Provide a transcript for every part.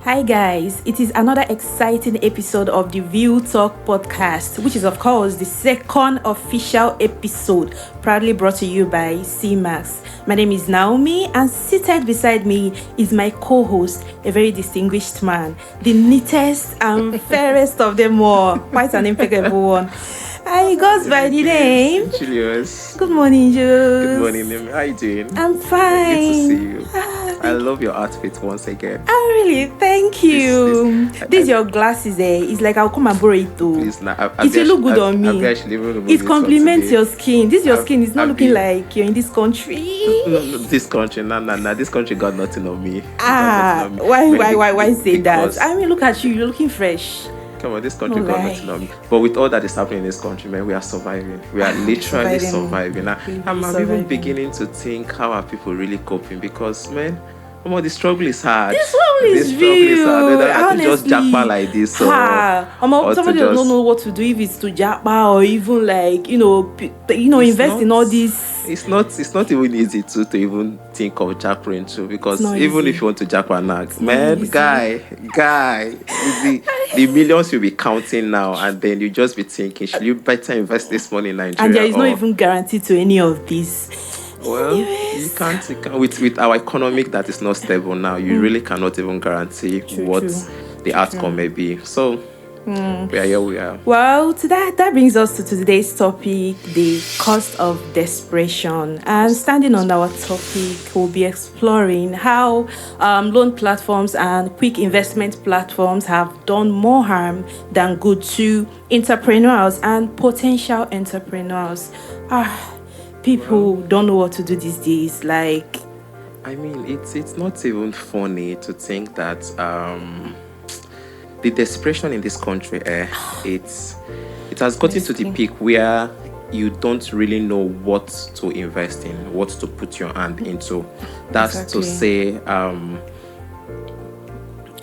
Hi guys, it is another exciting episode of the View Talk podcast, which is of course the second official episode, proudly brought to you by CMAX. My name is Naomi, and seated beside me is my co-host, a very distinguished man, the neatest and fairest of them all, quite an impeccable one. He goes by the name Julius. Good morning, Jules. Good morning, Naomi. How you doing? I'm fine. Good to see you. I love your outfit once again. Oh, really? Thank you. This your glasses, eh? It's like I'll come and borrow it too. Please, now. It will look good on me. It complements your skin. Your skin is not looking like you're in this country. No, this country, no. This country got nothing on me. Why say that? I mean, look at you. You're looking fresh. Come on, this country got nothing on me. But with all that is happening in this country, man, we are surviving. We are literally surviving. I'm even beginning to think, how are people really coping? Because, man, the struggle is hard. This one is real. They don't just japa like this. Somebody don't know what to do, if it's to japa or even like invest in all this. It's not even easy to even think of jackpot too, because even if you want to jackpot now, man, guy, the millions you'll be counting now, and then you just be thinking, should you better invest this money in Nigeria? And there is not even guarantee to any of this. Well, you can't with our economic that is not stable now. You really cannot even guarantee what the outcome may be. So we are here. We are. Well, that brings us to today's topic: the cost of desperation. And standing on our topic, we'll be exploring how loan platforms and quick investment platforms have done more harm than good to entrepreneurs and potential entrepreneurs. People don't know what to do these days. Like, I mean, it's not even funny to think that the desperation in this country, it has gotten to the peak where you don't really know what to invest in, what to put your hand into. That's to say,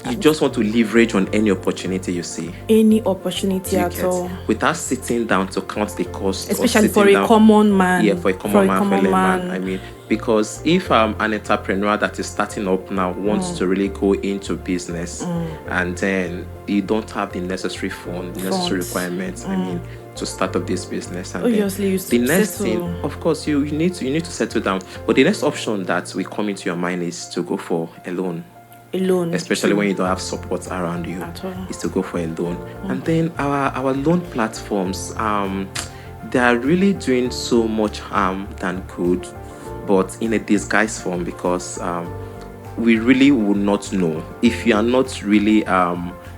you just want to leverage on any opportunity you see. Any opportunity at all. Without sitting down to count the cost. Especially for a common man. Yeah, for a common man. I mean, because if an entrepreneur that is starting up now wants to really go into business and then you don't have the necessary funds, necessary requirements, I mean, to start up this business. And obviously, the next thing, of course, you need to settle down. But the next option that will come into your mind is to go for a loan. Especially when you don't have support around you, is to go for a loan. And then our loan platforms, they are really doing so much harm than good, but in a disguised form, because we really would not know. If you are not really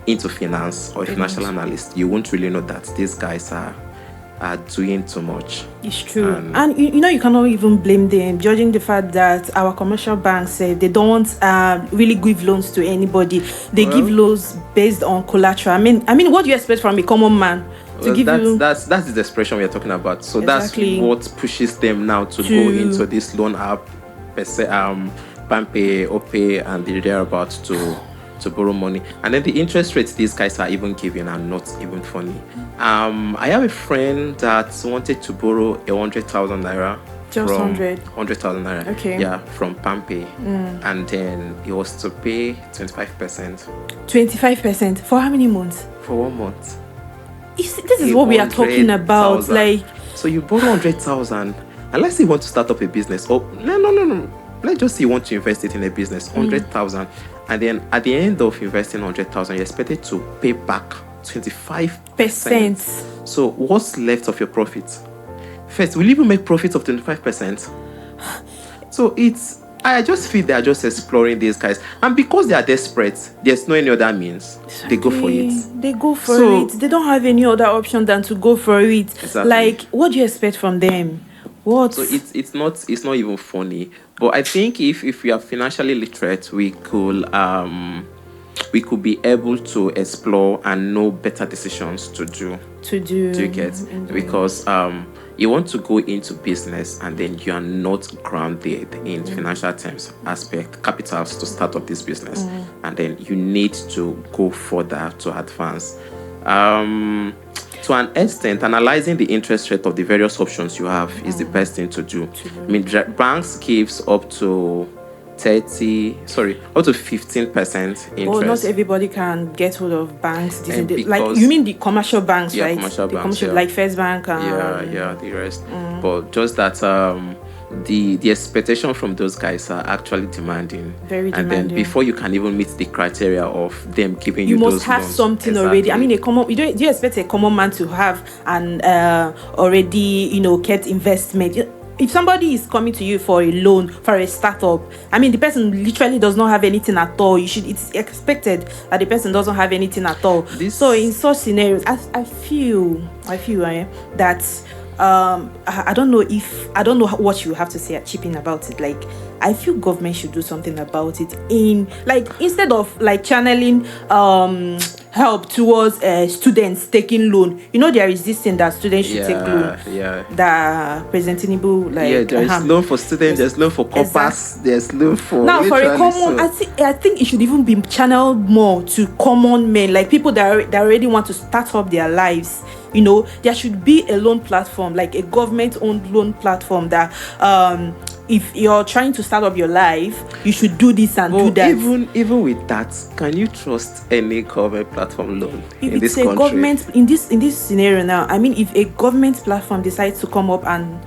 into finance or a financial analyst, you won't really know that these guys are doing too much. It's true. And you cannot even blame them, judging the fact that our commercial banks say they don't really give loans to anybody. They give loans based on collateral. I mean, what do you expect from a common man to give you? That's the desperation we are talking about. So exactly. That's what pushes them now to go into this loan app, Pampe, Ope, and they're about to borrow money. And then the interest rates these guys are even giving are not even funny. I have a friend that wanted to borrow 100,000 naira. Just 100,000 naira. Okay. Yeah, from Pampe. And then he was to pay 25%. 25%? For how many months? For 1 month. This is what we are talking about. 000. Like, so you borrow 100,000, and let's say you want to start up a business. Oh, no. Let's just say you want to invest it in a business, 100,000. And then at the end of investing 100,000, you're expected to pay back 25%. So what's left of your profit? First, will you even make profits of 25%? So I just feel they are just exploring these guys. And because they are desperate, there's no any other means. They go for it. They go for it. They don't have any other option than to go for it. Exactly. Like, what do you expect from them? What? So it's not even funny. But I think if we are financially literate, we could be able to explore and know better decisions to do. Do you get? Because you want to go into business and then you are not grounded in financial terms, capitals to start up this business, and then you need to go further to advance. To an extent, analyzing the interest rate of the various options you have is the best thing to do. I mean, banks gives up to up to 15% interest. Oh, not everybody can get hold of banks. Like, you mean the commercial banks, right? Commercial banks, like First Bank. The rest. But just that the expectation from those guys are actually demanding. Very demanding. And then before you can even meet the criteria of them giving you those loans, you must have something already. I mean, do you expect a common man to have an already kept investment? If somebody is coming to you for a loan for a startup, I mean, the person literally does not have anything at all. It's expected that the person doesn't have anything at all. So in such scenarios, I feel that I don't know what you have to say at Chipping about it. Like, I feel government should do something about it, instead of like channeling help towards students taking loan. There is this thing that students should take loan. That President Tinubu there is loan for students, there's loan for corpus, there's loan for now for a common. I think it should even be channeled more to common men, like people that already want to start up their lives. There should be a loan platform, like a government-owned loan platform that if you're trying to start up your life, you should do this and do that. Even with that, can you trust any government platform loan in this country? Government in this scenario now, I mean, if a government platform decides to come up and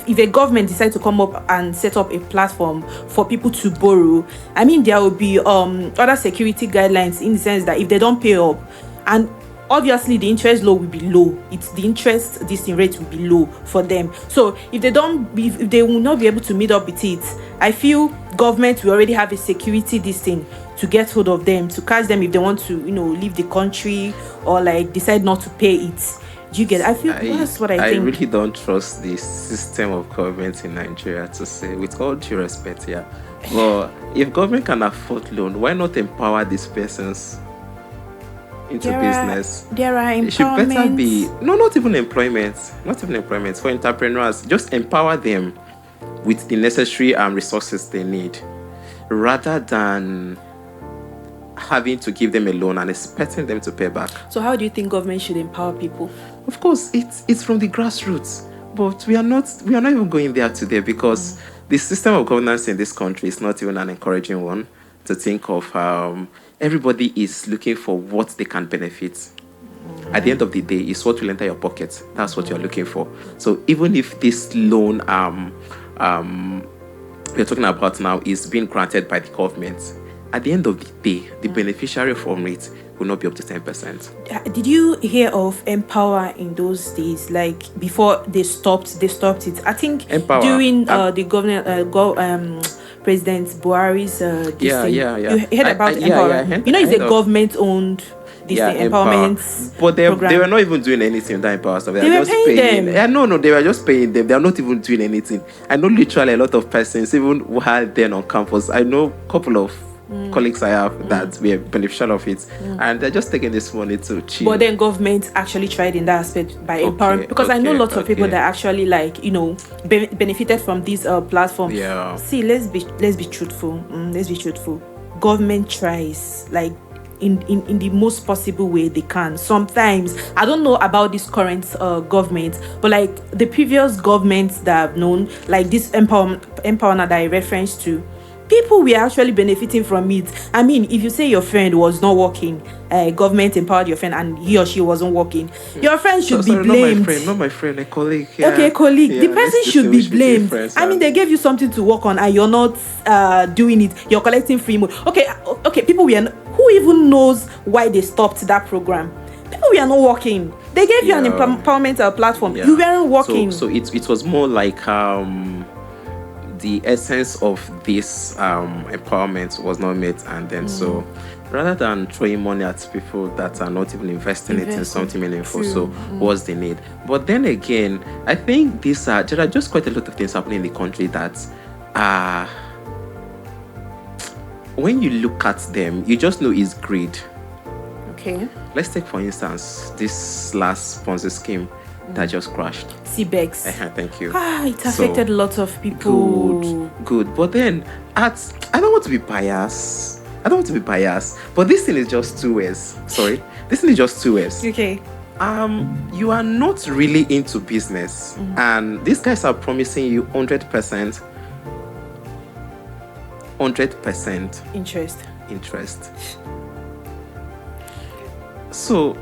if a government decides to come up and set up a platform for people to borrow, I mean, there will be other security guidelines in the sense that if they don't pay up, and obviously the interest low will be low. It's the interest rate will be low for them. So if they will not be able to meet up with it, I feel government will already have a security to get hold of them, to catch them if they want to leave the country or like decide not to pay it. Do you get it? I feel that's what I think. I really don't trust the system of government in Nigeria, to say, with all due respect. But if government can afford loan, why not empower these persons into business? There are empowerment. It should better be not even employment for entrepreneurs. Just empower them with the necessary resources they need, rather than having to give them a loan and expecting them to pay back. So how do you think government should empower people? Of course, it's from the grassroots, but we are not even going there today, because the system of governance in this country is not even an encouraging one to think of. Everybody is looking for what they can benefit. At the end of the day, it's what will enter your pocket. That's what you're looking for. So even if this loan we're talking about now is being granted by the government, at the end of the day, the beneficiary from it will not be up to 10%. Did you hear of Empower in those days? Like before they stopped it. I think Empower, during the government President Buhari's You heard about Empower? It's a government-owned empowerment. But they were not even doing anything with that Empower stuff. They were just paying them. Yeah, no, they were just paying them. They are not even doing anything. I know literally a lot of persons, even who had them on campus. I know a couple of colleagues I have that were beneficial of it, and they're just taking this money to chill. But then government actually tried in that aspect by empowering, because I know lots of people that actually benefited from this platform. Yeah. See, let's be truthful. Let's be truthful. Government tries in the most possible way they can. Sometimes I don't know about this current government, but like the previous governments that I've known, like this empower that I referenced to, people were actually benefiting from it. I mean, if you say your friend was not working, government empowered your friend and he or she wasn't working, your friend should be blamed. Not my friend, a colleague. Yeah. Okay, colleague. The person should be blamed. I mean, they gave you something to work on and you're not doing it. You're collecting free money. Okay. People who even knows why they stopped that program? People were not working. They gave you an empowerment platform. You weren't working. So it was more like the essence of this empowerment was not met, and then so rather than throwing money at people that are not even investing it in something meaningful, so what's the need? But then again, I think there are just quite a lot of things happening in the country that when you look at them, you just know it's greed. Okay. Let's take for instance this last Ponzi scheme that just crashed. CBEX. Thank you. It affected lots of people. Good. But then, I don't want to be biased. But this thing is just 2 years. Sorry. This thing is just 2 years. Okay. You are not really into business. And these guys are promising you 100%. 100% interest. So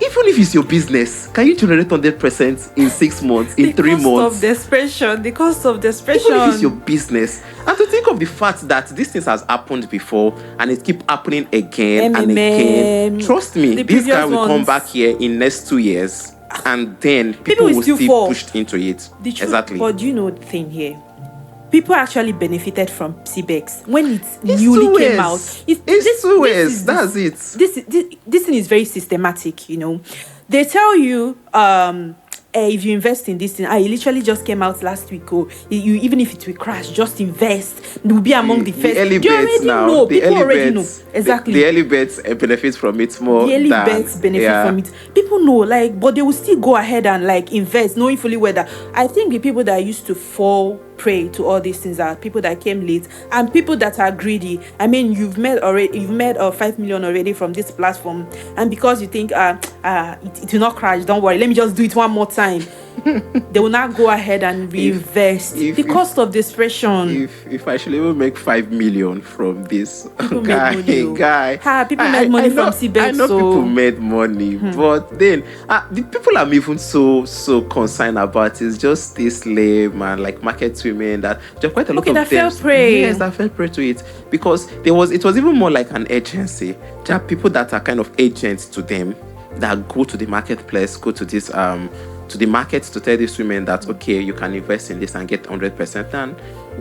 even if it's your business, can you generate 100% in 6 months, in 3 months? The cost of desperation. Even if it's your business. And to think of the fact that these things has happened before and it keep happening again and again. Trust me, this guy will come back here in next 2 years and then people will still be pushed into it. Exactly. But do you know the thing here? People actually benefited from CBEX when it newly came out. It's 2 years. That's it. This thing is very systematic, you know. They tell you, if you invest in this thing, it literally just came out last week. You even if it will crash, just invest. It will be among the first. Early bets now. People already know. Exactly. The early bets benefit from it more. The early bets benefit from it. People know, but they will still go ahead and invest, knowing fully whether. I think the people that used to fall prey to all these things are people that came late and people that are greedy. I mean, you've made 5 million already from this platform, and because you think it will not crash, don't worry, let me just do it one more time. They will not go ahead and reinvest. The cost of desperation. If I should even make 5 million from this guy, people made money from CBEX. I know people made money, but then the people I'm even so concerned about is just this lame and market women that there are quite a lot of them. Fell prey. Yes, that fell prey to it because it was even more like an agency. There are people that are kind of agents to them that go to the marketplace, go to this to the market to tell these women that okay, you can invest in this and get 100%. And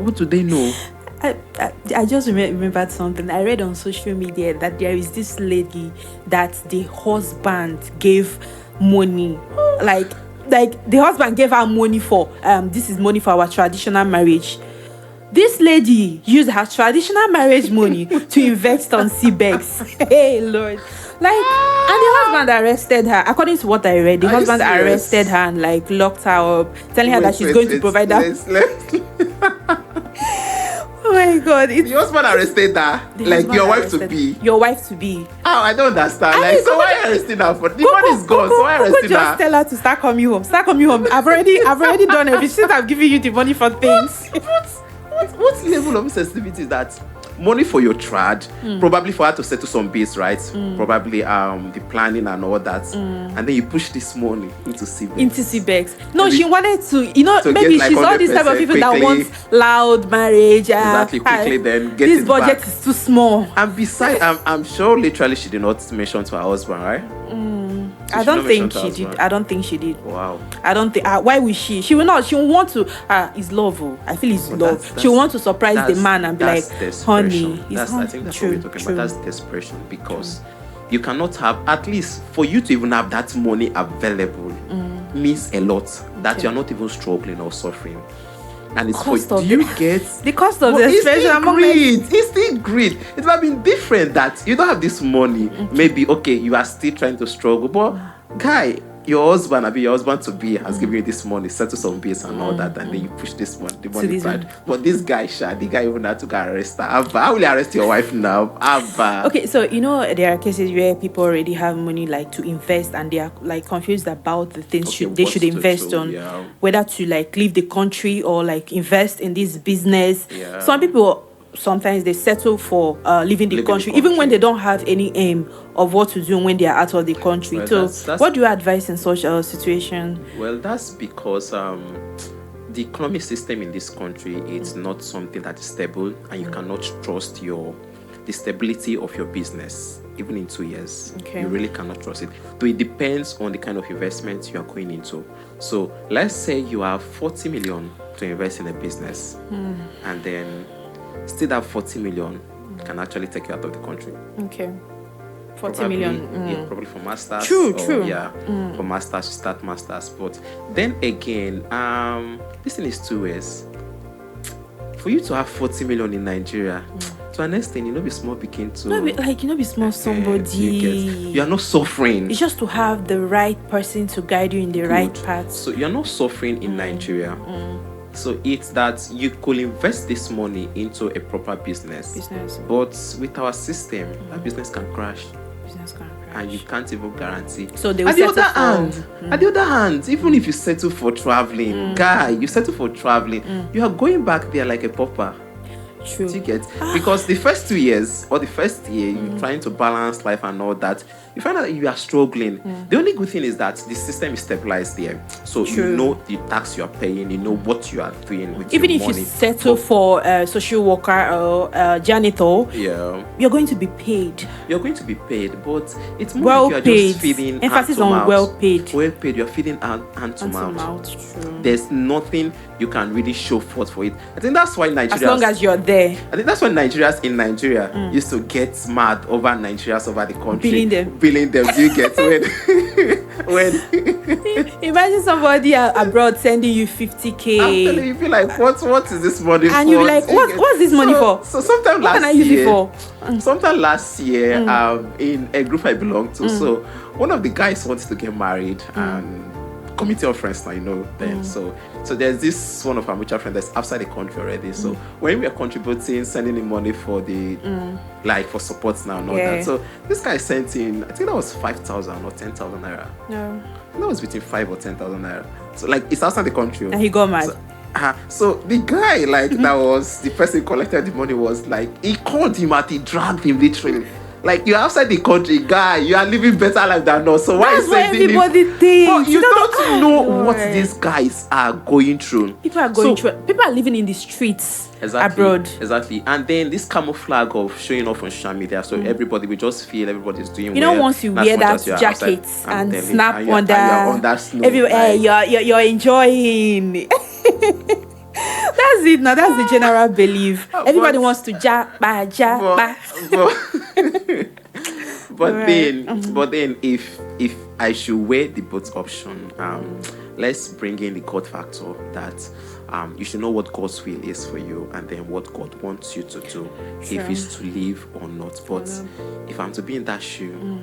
what do they know? I just remembered something. I read on social media that there is this lady that the husband gave money, like the husband gave her money for this is money for our traditional marriage. This lady used her traditional marriage money to invest on CBEX. Hey Lord. And the husband arrested her. According to what I read, the husband arrested her and locked her up, telling her that she's going to provide that. Oh my God! The husband arrested her, your wife to be. Your wife to be. Oh, I don't understand. So why arresting her for? The money is gone. So why arresting her? Just tell her to start coming home. Start coming home. I've already done everything. Since I've given you the money for things. What level of sensitivity is that? Money for your trad, probably for her to settle some bills, right? Probably the planning and all that, and then you push this money into CBEX. No, she wanted to, maybe she's all these type of people that want loud marriage. Exactly, quickly then get this budget is too small. And besides, I'm sure literally she did not mention to her husband, right? I don't think she did. I don't think she did. Wow. I don't think. Why would she? She will not. She will want to. It's love. I feel it's love. She will want to surprise the man and be like, "Honey, I think that's what we're talking about. That's desperation because you cannot have, at least for you to even have that money available means a lot. That you are not even struggling or suffering. And it's do you get the cost of desperation? It's still greed. It would have been different that you don't have this money. Maybe you are still trying to struggle, but guy, your husband to be has given you this money, settle some bills and all that, and then you push the money side. But this guy, the guy even had to go arrest her. How will you arrest your wife now? Okay, so there are cases where people already have money to invest and they are confused about the things they should invest on, whether to leave the country or invest in this business. Yeah. Some people sometimes they settle for leaving the country, even when they don't have any aim of what to do when they are out of the country. Well, so what do you advise in such a situation? Well, that's because the economic system in this country is not something that is stable, and you cannot trust the stability of your business even in 2 years. Okay. You really cannot trust it. So it depends on the kind of investment you are going into. So let's say you have 40 million to invest in a business, and then still that 40 million can actually take you out of the country. Okay. 40 million. Yeah, probably for masters. True. Yeah, for masters, start masters. But then again, this thing is 2 ways. For you to have 40 million in Nigeria, to an extent, be small picking to. Be small somebody. You are not suffering. It's just to have the right person to guide you in the right path. So you are not suffering in Nigeria. So it's that you could invest this money into a proper business. But with our system, that business can crash. And you can't even guarantee. So they will at the other hand, even if you settle for traveling, you settle for traveling, you are going back there like a pauper. True. Do you get? Because the first 2 years or the first year, you're trying to balance life and all that. You find out you are struggling. The only good thing is that the system is stabilized there. So True. you know the tax you are paying, you know what you are doing with even your if money. you settle for a social worker or janitor, you're going to be paid. You're going to be paid, but it's more well like you're paid. just feeding Emphasis hand to on mouth. well paid. Well paid. You're feeding hand to mouth. True. There's nothing you can really show forth for it. I think that's why Nigerians, as long as you're there, I think that's why Nigerians in Nigeria used to get mad over Nigerians over the country. Billing them. Do you get when imagine somebody abroad sending you 50,000. I'm telling you, feel like what is this money for? And you're like, what's this money for? So sometime what last can I use year, it for? Sometime last year, in a group I belong to, so one of the guys wanted to get married and committee of friends now, you know them. So there's this one of our mutual friends that's outside the country already. So when we are contributing, sending him money for the like for support now and all that. So this guy sent in, I think that was 5,000 or 10,000 naira. No. That was between 5 or 10,000 naira. So like it's outside the country. And he got mad. So the guy that was the person who collected the money was like, he called him and he dragged him literally. Like, you're outside the country, guy. You are living better life than us. So why is everybody thinks? But you don't know what these guys are going through. People are going through. People are living in the streets abroad. Exactly. And then this camouflage of showing off on social media. So everybody, we just feel everybody's doing well. Once you wear that jacket and snap on that, everywhere, you're enjoying. That's it now. That's the general belief. Everybody wants to japa. But then if I should weigh the both option, let's bring in the God factor that you should know what God's will is for you and then what God wants you to do, if it's to live or not. But if I'm to be in that shoe,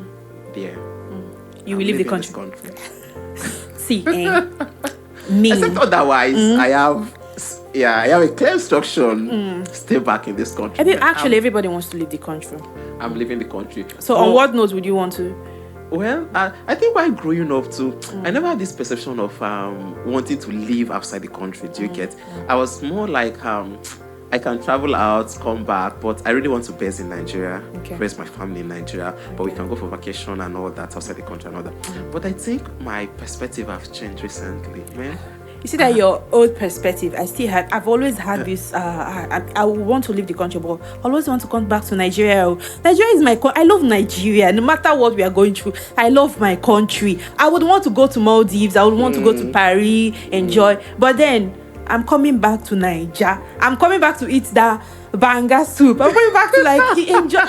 you will leave the country. See, me. Except otherwise, I have a clear instruction. Stay back in this country. Everybody wants to leave the country. I'm leaving the country. So on what note would you want to? Well, I think while growing up too, I never had this perception of wanting to live outside the country. Do you get? I was more like I can travel out, come back, but I really want to base in Nigeria, raise my family in Nigeria, but we can go for vacation and all that outside the country and all that. But I think my perspective has changed recently, man. You see that your old perspective, I've always had this, I want to leave the country, but I always want to come back to Nigeria. Nigeria is I love Nigeria. No matter what we are going through, I love my country. I would want to go to Maldives. I would want to go to Paris, enjoy. But then, I'm coming back to Nigeria. I'm coming back to eat that banga soup. I'm coming back to enjoy.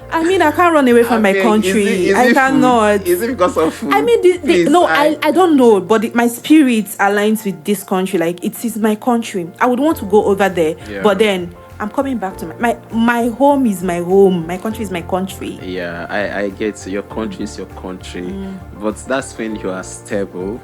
I can't run away from my country. I cannot. Is it because of food? I don't know, but my spirit aligns with this country. It is my country. I would want to go over there, but then I'm coming back to my home is my home. My country is my country. Yeah, I get your country is your country, but that's when you are stable.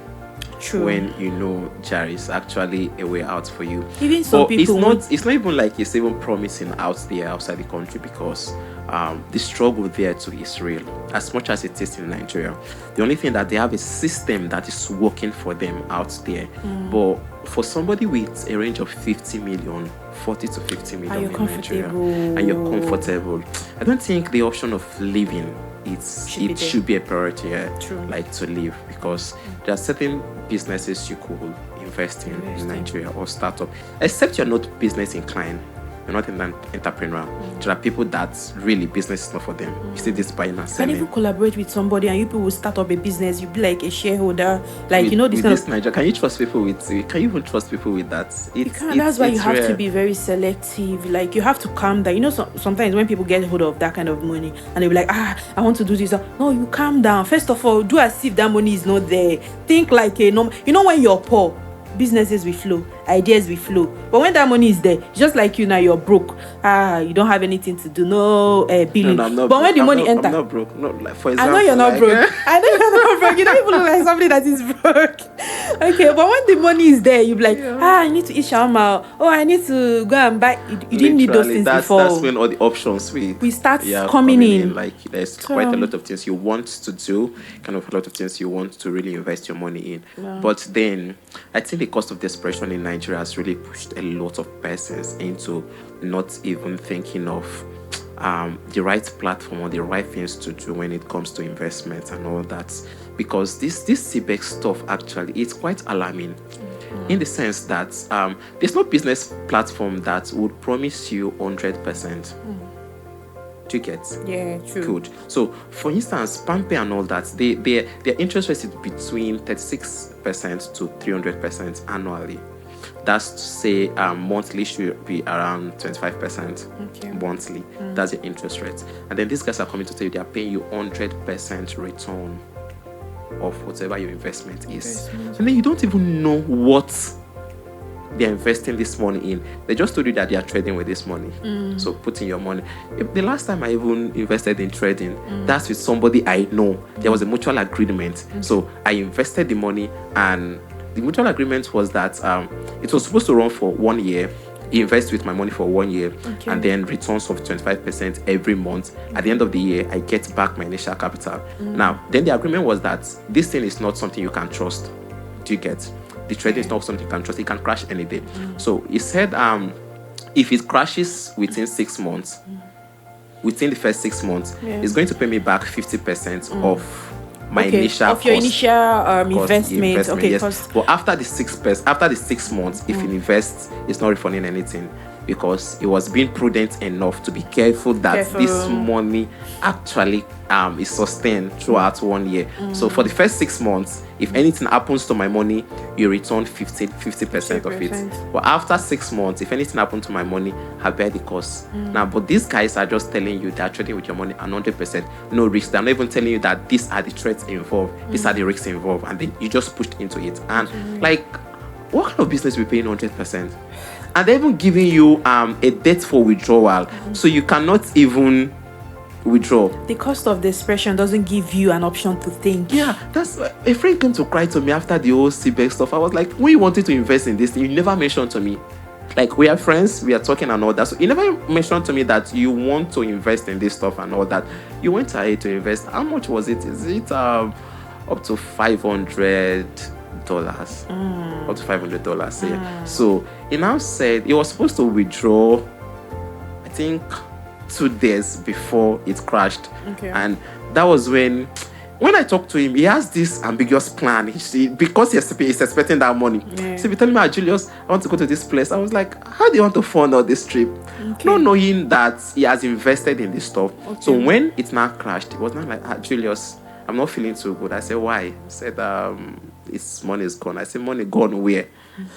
True. When you know there is actually a way out for you. Even some people, it's not even like it's even promising out there outside the country, because the struggle there too is real, as much as it is in Nigeria. The only thing that they have a system that is working for them out there. But for somebody with a range of 50 million, 40 to 50 million in Nigeria, and you're comfortable, I don't think the option of living should be a priority here, to live, because there are certain businesses you could invest in Nigeria or start up, except you're not business inclined. You're not an entrepreneur. There are people that really business is not for them. You see this buying and selling. You can even collaborate with somebody and you people will start up a business. You be like a shareholder. Can you trust people with? Can you even trust people with that? That's why you have to be very selective. You have to calm down. Sometimes when people get hold of that kind of money and they be like, I want to do this. No, you calm down. First of all, do as if that money is not there. Think like a normal. When you're poor, businesses will flow, ideas will flow. But when that money is there, just like you now, you're broke. You don't have anything to do, no billing. No, I'm not but when the money enters, I'm not broke. No, for example, I know you're not broke. I know you're not broke. You don't even look like somebody that is broke. Okay, but when the money is there, you be like, I need to eat shawarma. Oh, I need to go and buy. You didn't need those things before. That's when all the options we start coming in. There's quite a lot of things you want to do, a lot of things you want to really invest your money in. Yeah. But then, I think the cost of desperation in Nigeria has really pushed a lot of persons into not even thinking of the right platform or the right things to do when it comes to investment and all that. Because this CBEX stuff actually, it's quite alarming in the sense that there's no business platform that would promise you 100%. Do you get? Yeah, true. Good. So, for instance, Pampe and all that, their interest rate is between 36% to 300% annually. That's to say, monthly should be around 25% monthly. That's the interest rate. And then these guys are coming to tell you they are paying you 100% return of whatever your investment is. And then you don't even know what they're investing this money in. They just told you that they are trading with this money. So put in your money. The last time I even invested in trading, that's with somebody I know. There was a mutual agreement. So I invested the money, and the mutual agreement was that it was supposed to run for 1 year. He invests with my money for 1 year, and then returns of 25% every month. At the end of the year, I get back my initial capital. Now, then the agreement was that this thing is not something you can trust. Do you get? The trading is not something you can trust. It can crash any day. So he said, if it crashes within 6 months, within the first 6 months, he's going to pay me back 50% of my initial of your cost, initial investment. Okay, yes. But after the 6 months, if he invests, it's not refunding anything, because it was being prudent enough to be careful that this money actually is sustained throughout 1 year. So for the first 6 months, if anything happens to my money, you return 50% of it. But after 6 months, if anything happens to my money, I bear the cost. Now, but these guys are just telling you they're trading with your money 100%, no risk. They're not even telling you that these are the threats involved, these are the risks involved, and then you just pushed into it. And like, what kind of business will be paying 100%? And they're even giving you a date for withdrawal, so you cannot even withdraw. The cost of Desperation doesn't give you an option to think. Yeah, that's a friend came to cry to me after the whole CBEX stuff. I was like, when you wanted to invest in this, you never mentioned to me. Like, we are friends, we are talking and all that. So you never mentioned to me that you want to invest in this stuff and all that. You went ahead to invest. How much was it? Is it up to $500? Up to $500, yeah. So he now said he was supposed to withdraw, I think 2 days before it crashed. And that was when I talked to him, he has this ambiguous plan. Because he's expecting that money. So he telling me, Julius, I want to go to this place. I was like, how do you want to fund all this trip? Not knowing that he has invested in this stuff. So when it now crashed, it was not like, Julius, I'm not feeling too good. I said, why? He said, his money is gone. I said, money gone where?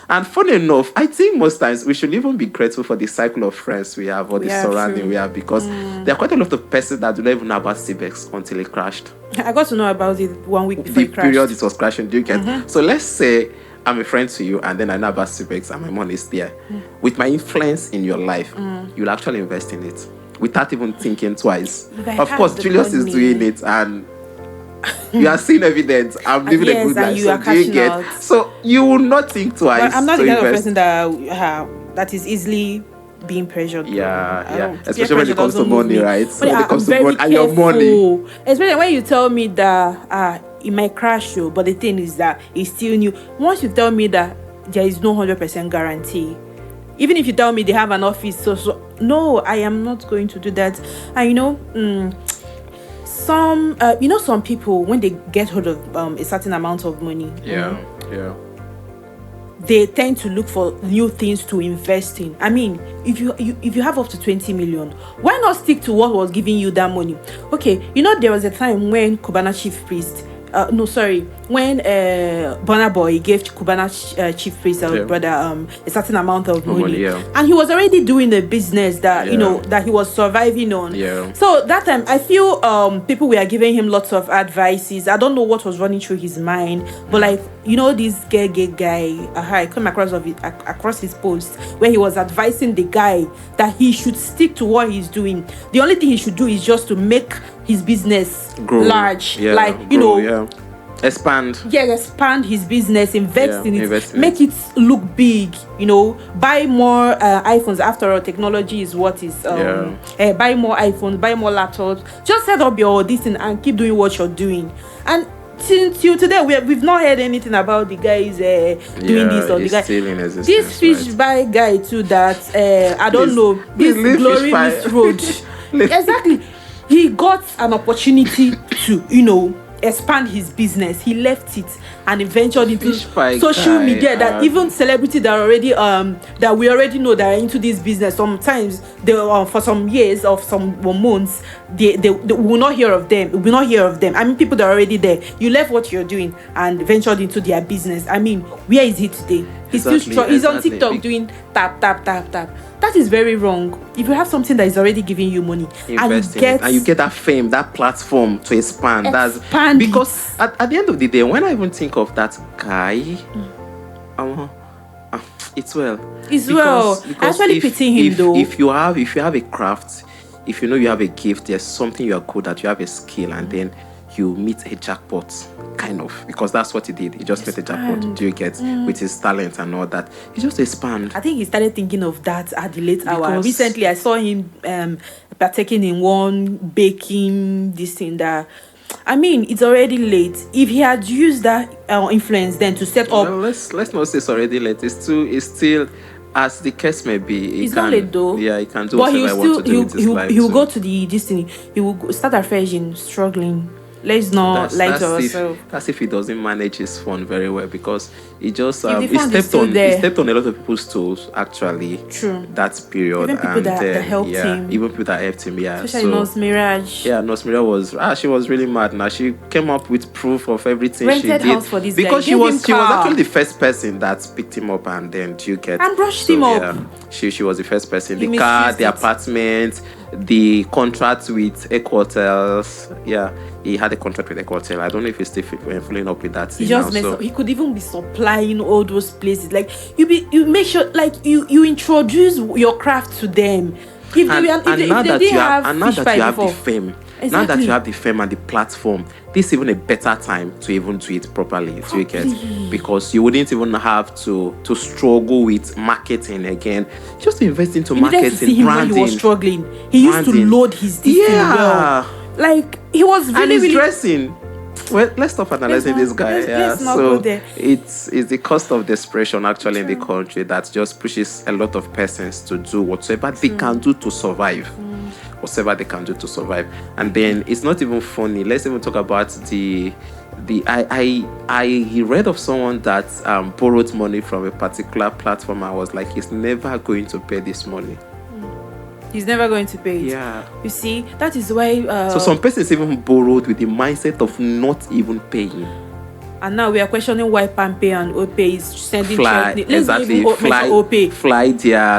And funny enough, I think most times we should even be grateful for the cycle of friends we have, or the surrounding we have, because there are quite a lot of persons that do not even know about CBEX until it crashed. I got to know about it 1 week before it crashed. The period it was crashing. Do you get? So let's say I'm a friend to you, and then I know about CBEX and my money is there. With my influence in your life, you'll actually invest in it without even thinking twice. Of course, Julius is doing it, and you are seeing evidence. I'm living a good life. You are cashing out. So you will not think twice. But I'm not the kind of person that is easily being pressured. Yeah. Especially when it comes to money, right? So when it comes to money and your money. Especially when you tell me that it might crash you, but the thing is that it's still new. Once you tell me that there is no 100% guarantee, even if you tell me they have an office, so no, I am not going to do that. And some people, when they get hold of a certain amount of money, they tend to look for new things to invest in. I mean, if you have up to 20 million, why not stick to what was giving you that money? Okay, there was a time when Cubana chief priest, when Burna Boy gave Cubana chief priest brother a certain amount of money, and he was already doing a business that that he was surviving on. So that time I feel people were giving him lots of advices. I don't know what was running through his mind, but this gay guy, I come across his post where he was advising the guy that he should stick to what he's doing. The only thing he should do is just to make his business grow large, expand his business, invest in it, make it look big, buy more iPhones. After all, technology is what is buy more iPhones, buy more laptops, just set up your this and keep doing what you're doing. And till today we've not heard anything about the guys doing this or the guy. Still in existence, this fish buy guy too that I don't know this glory miss road. Exactly. He got an opportunity to expand his business. He left it and ventured into social media that even celebrities that already that we already know that are into this business. Sometimes they for some years or some months they will not hear of them. We will not hear of them. I mean, people that are already there. You left what you're doing and ventured into their business. I mean, where is he today? He's still strong. He's on TikTok doing tap tap tap tap. That is very wrong. If you have something that is already giving you money and you get that fame, that platform to expand. That's because at the end of the day, when I even think of that guy, it's well. Because I actually pity him though. If you have a craft, if you know you have a gift, there's something you are good at, you have a skill, and then you meet a jackpot, kind of, because that's what he did. He just met a jackpot. Do you get with his talent and all that? He just expand. I think he started thinking of that at the late hour. Recently, I saw him partaking in one baking this thing that. I mean, it's already late. If he had used that influence then to set up, well, let's not say it's already late. It's still. As the case may be, it's not late though. Yeah, he can do whatever he wants to do with his life. He will go to this thing. He will start afresh in struggling. Let's not lie to ourselves. That's if he doesn't manage his phone very well, because he just he stepped on a lot of people's toes actually. True. That period. Even people that helped him. Even people that helped him. Yeah. Especially Nurse Mirage. Yeah, Nurse Mirage she was really mad. Now she came up with proof of everything she did. House for this because guy. she was actually the first person that picked him up and then and brushed him up. Yeah, she was the first person. The car, the apartment, the contract with Equatels. Yeah, he had a contract with Equatel. I don't know if he's still following up with that. He just messed up. He could even be supplying all those places. Like you make sure, like you introduce your craft to them. Now that you have the fame. Exactly. Now that you have the fame and the platform, this is even a better time to even do it properly. Do you get? Because you wouldn't even have to struggle with marketing again. Just invest into marketing, branding. When he was struggling, he used to load his well. Like he was really dressing. Well, let's stop analyzing this guy. Let's not go there. It's the cost of desperation actually in the country that just pushes a lot of persons to do whatsoever they can do to survive. Whatever they can do to survive. And then it's not even funny. Let's even talk about I read of someone that borrowed money from a particular platform. I was like, he's never going to pay this money. He's never going to pay it. Yeah. You see, that is why so some persons even borrowed with the mindset of not even paying. And now we are questioning why Pampay and Opay is sending fly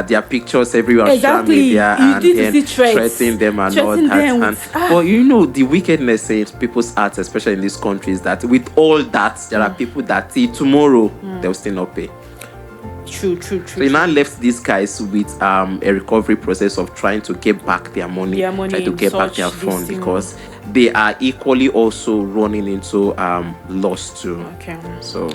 their pictures everywhere on social media and then threatening them and all that. But you know, the wickedness in people's hearts, especially in these countries, that with all that, there are people that see tomorrow they'll still not pay. True. So they now left these guys with a recovery process of trying to get back their money trying to get back their phone, because they are equally also running into loss too. Okay. So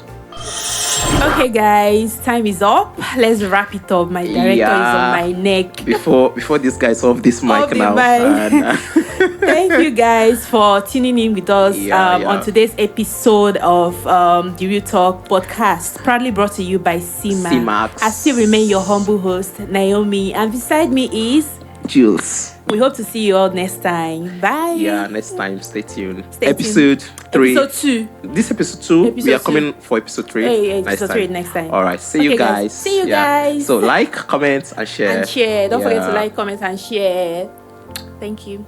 okay, guys, time is up. Let's wrap it up. My director is on my neck. Before this guy's off this mic now. Thank you guys for tuning in with us on today's episode of the Real Talk podcast, proudly brought to you by C-Max. I still remain your humble host, Naomi, and beside me is Jules. We hope to see you all next time. Bye. Yeah, next time. Stay tuned. Episode 3. Episode 2. This episode 2. We are coming for episode 3. Hey, episode 3 next time. All right. See you guys. See you guys. So like, comment, and share. Don't forget to like, comment, and share. Thank you.